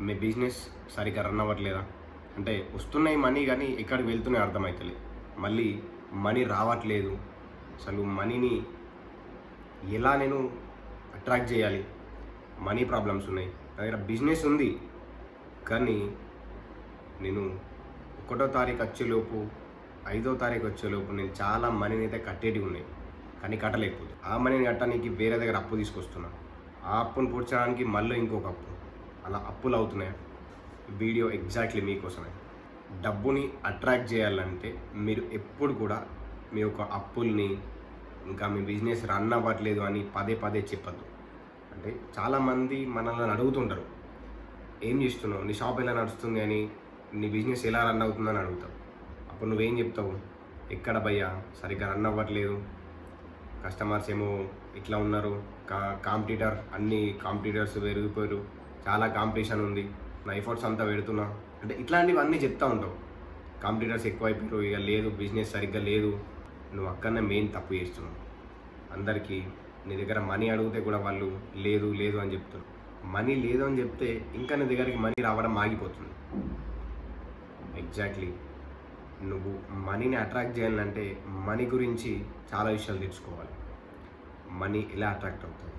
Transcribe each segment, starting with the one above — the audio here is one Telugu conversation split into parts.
మీ బిజినెస్ సరిగ్గా రన్ అవ్వట్లేదా? అంటే వస్తున్నాయి మనీ కానీ ఎక్కడికి వెళ్తున్నాయో అర్థమవుతలేదు. మళ్ళీ మనీ రావట్లేదు. అసలు మనీని ఎలా నేను అట్రాక్ట్ చేయాలి? మనీ ప్రాబ్లమ్స్ ఉన్నాయి. నా దగ్గర బిజినెస్ ఉంది. కానీ నేను 1వ తారీఖు వచ్చేలోపు, 5వ తారీఖు వచ్చేలోపు నేను చాలా మనీని అయితే కట్టేటివి ఉన్నాయి. కానీ కట్టలేకపోతే ఆ మనీని కట్టడానికి వేరే దగ్గర అప్పు తీసుకొస్తున్నాను. ఆ అప్పును పూడ్చడానికి మళ్ళీ ఇంకొక అప్పు. అలా అప్పులు అవుతున్నాయి. వీడియో ఎగ్జాక్ట్లీ మీకోసమే. డబ్బుని అట్రాక్ట్ చేయాలంటే మీరు ఎప్పుడు కూడా మీ యొక్క అప్పుల్ని, ఇంకా మీ బిజినెస్ రన్ అవ్వట్లేదు అని పదే పదే చెప్పద్దు. అంటే చాలామంది మనల్ని అడుగుతుంటారు, ఏం చేస్తున్నావు, నీ షాప్ ఎలా నడుస్తుంది అని, నీ బిజినెస్ ఎలా రన్ అవుతుందని అడుగుతావు. అప్పుడు నువ్వేం చెప్తావు? ఎక్కడ భయ్యా సరిగ్గా రన్ అవ్వట్లేదు, కస్టమర్స్ ఏమో ఇట్లా ఉన్నారు, కాంపిటీటర్ అన్ని కాంపిటీటర్స్ పెరిగిపోయారు, చాలా కాంపిటీషన్ ఉంది, నా ఎఫర్ట్స్ అంతా పెడుతున్నా అంటే ఇట్లాంటివన్నీ చెప్తూ ఉంటావు. కాంపిటీటర్స్ ఎక్కువైపోయారు, ఇక లేదు, బిజినెస్ సరిగ్గా లేదు. నువ్వు అక్కడనే మెయిన్ తప్పు చేస్తున్నావు. అందరికీ నీ దగ్గర మనీ అడిగితే కూడా వాళ్ళు లేదు లేదు అని చెప్తారు. మనీ లేదు అని చెప్తే ఇంకా నీ దగ్గరికి మనీ రావడం ఆగిపోతుంది. ఎగ్జాక్ట్లీ నువ్వు మనీని అట్రాక్ట్ చేయాలంటే మనీ గురించి చాలా విషయాలు తెలుసుకోవాలి. మనీ ఎలా అట్రాక్ట్ అవుతుంది?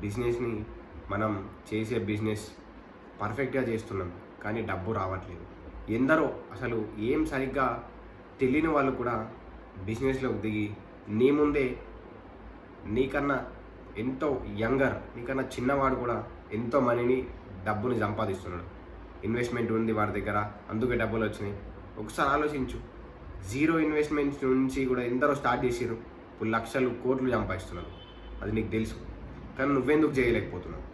బిజినెస్ని మనం చేసే బిజినెస్ పర్ఫెక్ట్గా చేస్తున్నాం కానీ డబ్బు రావట్లేదు. ఎందరో అసలు ఏం సరిగ్గా తెలియని వాళ్ళు కూడా బిజినెస్లోకి దిగి నీ ముందే, నీకన్నా ఎంతో యంగర్, నీకన్నా చిన్నవాడు కూడా ఎంతో మనీని, డబ్బుని సంపాదిస్తున్నాడు. ఇన్వెస్ట్మెంట్ ఉంది వాడి దగ్గర, అందుకే డబ్బులు వచ్చినాయి. ఒకసారి ఆలోచించు, జీరో ఇన్వెస్ట్మెంట్ నుంచి కూడా ఎందరో స్టార్ట్ చేసారు, ఇప్పుడు లక్షలు కోట్లు సంపాదిస్తున్నారు. అది నీకు తెలుసు. కానీ నువ్వెందుకు చేయలేకపోతున్నావు?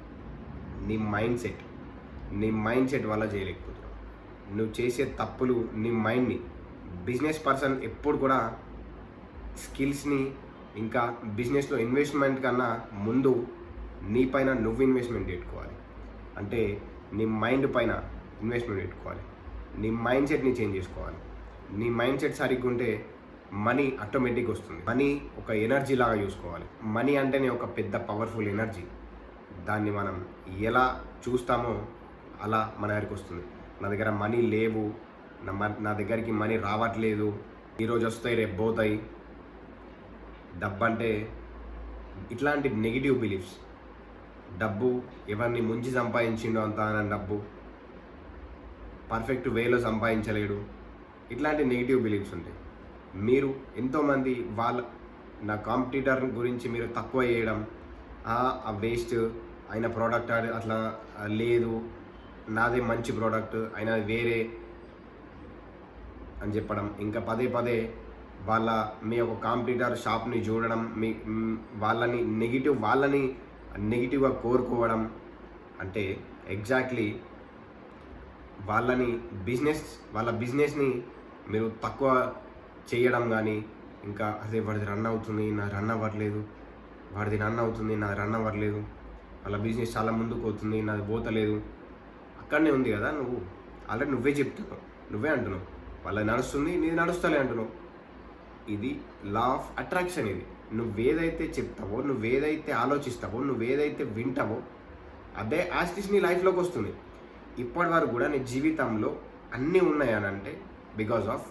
నీ మైండ్ సెట్ వల్ల చేయలేకపోతున్నావు. నువ్వు చేసే తప్పులు నీ మైండ్ని. బిజినెస్ పర్సన్ ఎప్పుడు కూడా స్కిల్స్ని, ఇంకా బిజినెస్లో ఇన్వెస్ట్మెంట్ కన్నా ముందు నీ పైన నువ్వు ఇన్వెస్ట్మెంట్ పెట్టుకోవాలి. అంటే నీ మైండ్ పైన ఇన్వెస్ట్మెంట్ పెట్టుకోవాలి. నీ మైండ్ సెట్ని చేంజ్ చేసుకోవాలి. నీ మైండ్ సెట్ సరిగ్గా ఉంటే మనీ ఆటోమేటిక్గా వస్తుంది. మనీ ఒక ఎనర్జీ లాగా చూసుకోవాలి. మనీ అంటేనే ఒక పెద్ద పవర్ఫుల్ ఎనర్జీ. దాన్ని మనం ఎలా చూస్తామో అలా మన దగ్గరికి వస్తుంది. నా దగ్గర మనీ లేవు, నా దగ్గరికి మనీ రావట్లేదు, ఈరోజు వస్తాయి రేపు పోతాయి, డబ్బు అంటే ఇట్లాంటి నెగిటివ్ బిలీఫ్స్. డబ్బు ఎవరిని ముంచి సంపాదించిండో అంత డబ్బు పర్ఫెక్ట్ వేలో సంపాదించలేడు, ఇట్లాంటి నెగిటివ్ బిలీఫ్స్ ఉంటాయి. మీరు ఎంతోమంది నా కాంపిటీటర్ గురించి మీరు తక్కువ చేయడం, ఆ వేస్ట్ అయిన ప్రోడక్ట్ అట్లా లేదు, నాదే మంచి ప్రోడక్ట్ అయినా వేరే అని చెప్పడం, ఇంకా పదే పదే మీ యొక్క కాంపిటీటర్ షాప్ని చూడడం, వాళ్ళని నెగిటివ్గా కోరుకోవడం. అంటే ఎగ్జాక్ట్లీ వాళ్ళ బిజినెస్ని మీరు తక్కువ చేయడం కానీ, ఇంకా అదే వాడిది రన్ అవుతుంది నా రన్ అవ్వట్లేదు, వాడిది రన్ అవుతుంది నా రన్ అవ్వట్లేదు, వాళ్ళ బిజినెస్ చాలా ముందుకు పోతుంది నాది పోతలేదు. అక్కడనే ఉంది కదా, నువ్వు ఆల్రెడీ నువ్వే చెప్తున్నావు, నువ్వే అంటున్నావు వాళ్ళది నడుస్తుంది నీది నడుస్తలే అంటున్నావు. ఇది లా ఆఫ్ అట్రాక్షన్. ఇది నువ్వేదైతే చెప్తావో, నువ్వేదైతే ఆలోచిస్తావో, నువ్వేదైతే వింటావో అదే యాస్టిస్ నీ లైఫ్లోకి వస్తుంది. ఇప్పటి వరకు కూడా నీ జీవితంలో అన్నీ ఉన్నాయని అంటే బికాజ్ ఆఫ్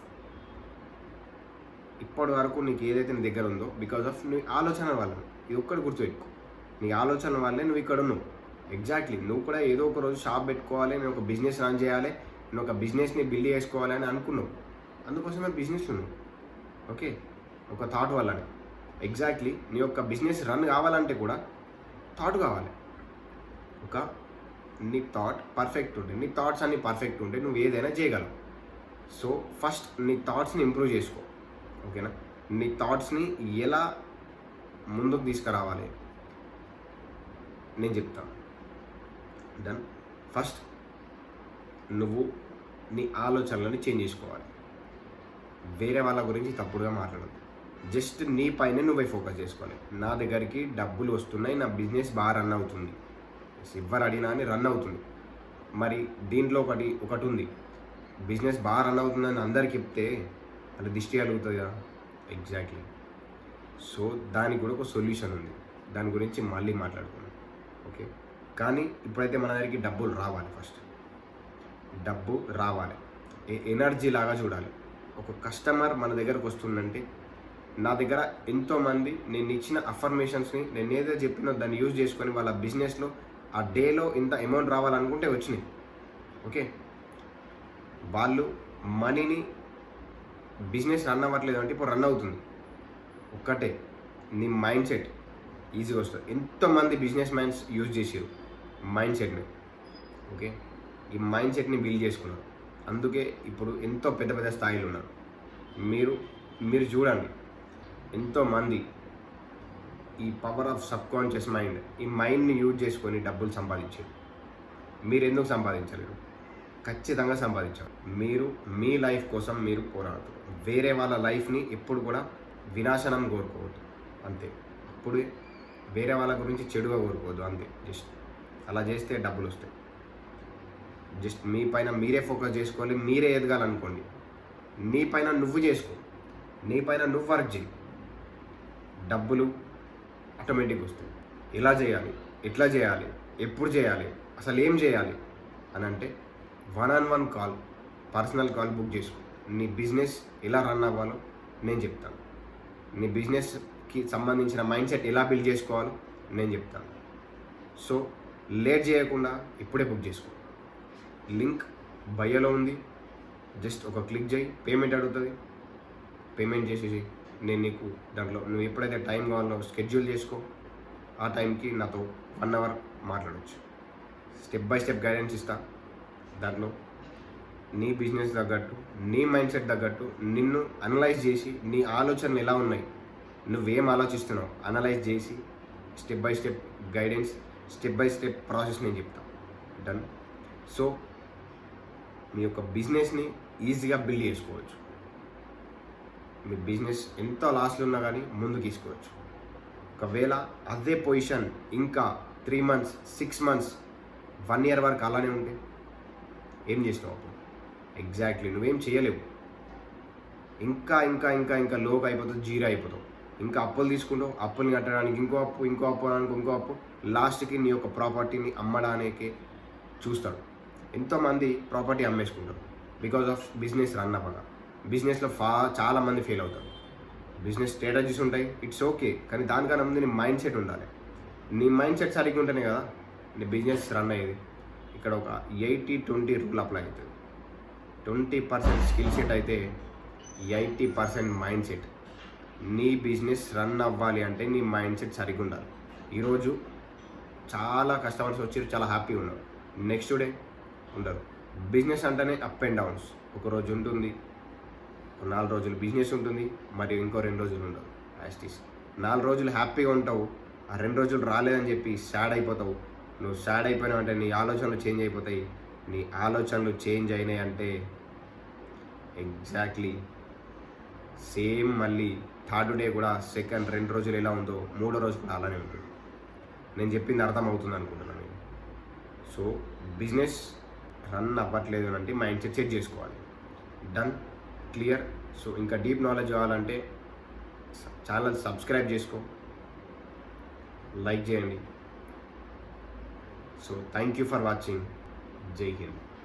ఇప్పటి వరకు నీకు ఏదైతే నీ దగ్గర ఉందో బికాజ్ ఆఫ్ నీ ఆలోచన వల్ల. ఇది ఒక్కటి గుర్తుపెట్టుకో, నీ ఆలోచన వల్లే నువ్వు ఇక్కడ ఉన్నావు. ఎగ్జాక్ట్లీ నువ్వు కూడా ఏదో ఒక రోజు షాప్ పెట్టుకోవాలి, నేను ఒక బిజినెస్ రన్ చేయాలి, నేను ఒక బిజినెస్ని బిల్డ్ చేసుకోవాలి అని అనుకున్నావు. అందుకోసమే బిజినెస్ ఉన్నావు. ఓకే, ఒక థాట్ వల్లనే. ఎగ్జాక్ట్లీ నీ యొక్క బిజినెస్ రన్ కావాలంటే కూడా థాట్ కావాలి. నీ థాట్ పర్ఫెక్ట్ ఉంటే, నీ థాట్స్ అన్నీ పర్ఫెక్ట్ ఉంటే నువ్వు ఏదైనా చేయగలవు. సో ఫస్ట్ నీ థాట్స్ని ఇంప్రూవ్ చేసుకో. ఓకేనా? నీ థాట్స్ని ఎలా ముందుకు తీసుకురావాలి నేను చెప్తాను. డన్. ఫస్ట్ నువ్వు నీ ఆలోచనలని చేంజ్ చేసుకోవాలి. వేరే వాళ్ళ గురించి తప్పుడుగా మాట్లాడద్దు. జస్ట్ నీ పైన నువ్వే ఫోకస్ చేసుకోవాలి. నా దగ్గరికి డబ్బులు వస్తున్నాయి, నా బిజినెస్ బాగా రన్ అవుతుంది, ఎవరు అడిగినా అని రన్ అవుతుంది. మరి దీంట్లో ఒకటి ఉంది, బిజినెస్ బాగా రన్ అవుతుందని అందరికి చెప్తే అది దిష్టి కలుగుతుంది కదా. ఎగ్జాక్ట్లీ. సో దానికి కూడా ఒక సొల్యూషన్ ఉంది, దాని గురించి మళ్ళీ మాట్లాడుకున్నాం. ఓకే, కానీ ఇప్పుడైతే మన దగ్గరికి డబ్బులు రావాలి. ఫస్ట్ డబ్బు రావాలి. ఎనర్జీ లాగా చూడాలి. ఒక కస్టమర్ మన దగ్గరకు వస్తుందంటే నా దగ్గర ఎంతోమంది నేను ఇచ్చిన అఫర్మేషన్స్ని నేను ఏదో చెప్పినో దాన్ని యూజ్ చేసుకొని వాళ్ళ బిజినెస్లో ఆ డేలో ఇంత అమౌంట్ రావాలనుకుంటే వచ్చినాయి. ఓకే, వాళ్ళు మనీని బిజినెస్ రన్ అవ్వట్లేదు అంటే ఇప్పుడు రన్ అవుతుంది. ఒక్కటే నీ మైండ్ సెట్ ఈజీగా వస్తుంది. ఎంతోమంది బిజినెస్ మ్యాన్స్ యూజ్ చేసారు మైండ్ సెట్ని. ఓకే, ఈ మైండ్ సెట్ని బిల్డ్ చేసుకున్నారు. అందుకే ఇప్పుడు ఎంతో పెద్ద పెద్ద స్థాయిలో ఉన్నారు. మీరు చూడండి, ఎంతోమంది ఈ power of sub conscious mind, ఈ మైండ్ని యూజ్ చేసుకొని డబ్బులు సంపాదించారు. మీరు ఎందుకు సంపాదించలేరు? ఖచ్చితంగా సంపాదించారు. మీరు మీ లైఫ్ కోసం మీరు పోరాడుతారు. వేరే వాళ్ళ లైఫ్ని ఎప్పుడు కూడా వినాశనం కోరుకోవద్దు, అంతే. అప్పుడు వేరే వాళ్ళ గురించి చెడుగా కోరుకోవద్దు, అంతే. జస్ట్ అలా చేస్తే డబ్బులు వస్తాయి. జస్ట్ మీ పైన మీరే ఫోకస్ చేసుకోవాలి. మీరే ఎదగాలనుకోండి. నీ పైన నువ్వు చేసుకో, నీ పైన నువ్వు వర్క్ చేయి, డబ్బులు ఆటోమేటిక్గా వస్తాయి. ఎలా చేయాలి, ఎట్లా చేయాలి, ఎప్పుడు చేయాలి, అసలు ఏం చేయాలి అని అంటే 1-on-1 call, personal call book చేసుకో. నీ బిజినెస్ ఎలా రన్ అవ్వాలో నేను చెప్తాను. నీ బిజినెస్కి సంబంధించిన మైండ్ సెట్ ఎలా బిల్డ్ చేసుకోవాలో నేను చెప్తాను. సో లేట్ చేయకుండా ఇప్పుడే బుక్ చేసుకో. లింక్ బయోలో ఉంది. జస్ట్ ఒక క్లిక్ చేయి. పేమెంట్ అడుగుతుంది, పేమెంట్ చేసేసి నేను నీకు దాంట్లో నువ్వు ఎప్పుడైతే టైం కావాలో షెడ్యూల్ చేసుకో. ఆ టైంకి నాతో 1 అవర్ మాట్లాడవచ్చు. స్టెప్ బై స్టెప్ గైడెన్స్ ఇస్తా. దాంట్లో నీ బిజినెస్ తగ్గట్టు, నీ మైండ్ సెట్ తగ్గట్టు నిన్ను అనలైజ్ చేసి, నీ ఆలోచనలు ఎలా ఉన్నాయి, నువ్వేం ఆలోచిస్తున్నావు అనలైజ్ చేసి step by step guidance, step by step process నేను చెప్తాను. డన్. సో మీ యొక్క బిజినెస్ని ఈజీగా బిల్డ్ చేసుకోవచ్చు. మీ బిజినెస్ ఎంతో లాస్లో ఉన్నా కానీ ముందుకు తీసుకోవచ్చు. ఒకవేళ అదే పొజిషన్ ఇంకా 3 months, 6 months, 1 year వరకు అలానే ఉంటే ఏం చేసినావు అప్పుడు? ఎగ్జాక్ట్లీ నువ్వేం చేయలేవు. ఇంకా ఇంకా ఇంకా ఇంకా లోకి అయిపోతావు, జీరో అయిపోతావు. ఇంకా అప్పులు తీసుకుంటావు, అప్పుని కట్టడానికి ఇంకో అప్పు, ఇంకో అప్పు అనడానికి ఇంకో అప్పు. లాస్ట్కి నీ యొక్క ప్రాపర్టీని అమ్మడానికే చూస్తాడు. ఎంతోమంది ప్రాపర్టీ అమ్మేసుకుంటారు బికాజ్ ఆఫ్ బిజినెస్ రన్ అవ్వగా. బిజినెస్లో చాలామంది ఫెయిల్ అవుతారు. బిజినెస్ స్ట్రాటజీస్ ఉంటాయి, ఇట్స్ ఓకే, కానీ దానికన్నా ముందు నీ మైండ్ సెట్ ఉండాలి. నీ మైండ్ సెట్ సరిగ్గా ఉంటేనే కదా నీ బిజినెస్ రన్ అయ్యేది. ఇక్కడ ఒక 80-20 రూల్ అప్లై అవుతుంది. 20% స్కిల్ సెట్ అయితే 80% మైండ్ సెట్. నీ బిజినెస్ రన్ అవ్వాలి అంటే నీ మైండ్ సెట్ సరిగ్గా ఉండాలి. ఈరోజు చాలా కస్టమర్స్ వచ్చి చాలా హ్యాపీగా ఉన్నారు, నెక్స్ట్ డే ఉండరు. బిజినెస్ అంటేనే అప్ అండ్ డౌన్స్. ఒకరోజు ఉంటుంది, 4 రోజులు బిజినెస్ ఉంటుంది, మరియు ఇంకో 2 రోజులు ఉండవు. యాస్టీస్ 4 రోజులు హ్యాపీగా ఉంటావు, ఆ 2 రోజులు రాలేదని చెప్పి సాడ్ అయిపోతావు. నువ్వు సాడ్ అయిపోయినావు అంటే నీ ఆలోచనలు చేంజ్ అయిపోతాయి. నీ ఆలోచనలు చేంజ్ అయినాయి అంటే ఎగ్జాక్ట్లీ సేమ్ మళ్ళీ 3rd డే కూడా 2 రోజులు ఎలా ఉందో 3వ రోజు కూడా అలానే ఉంటుంది. నేను చెప్పింది అర్థం అవుతుంది అనుకుంటున్నాను నేను. సో బిజినెస్ రన్ అవ్వట్లేదు అంటే మైండ్ సెట్ చెక్ చేసుకోవాలి. Done, clear. సో ఇంకా డీప్ నాలెడ్జ్ కావాలంటే ఛానల్ సబ్స్క్రైబ్ చేసుకో, లైక్ చేయండి. So thank you for watching. జై హింద్.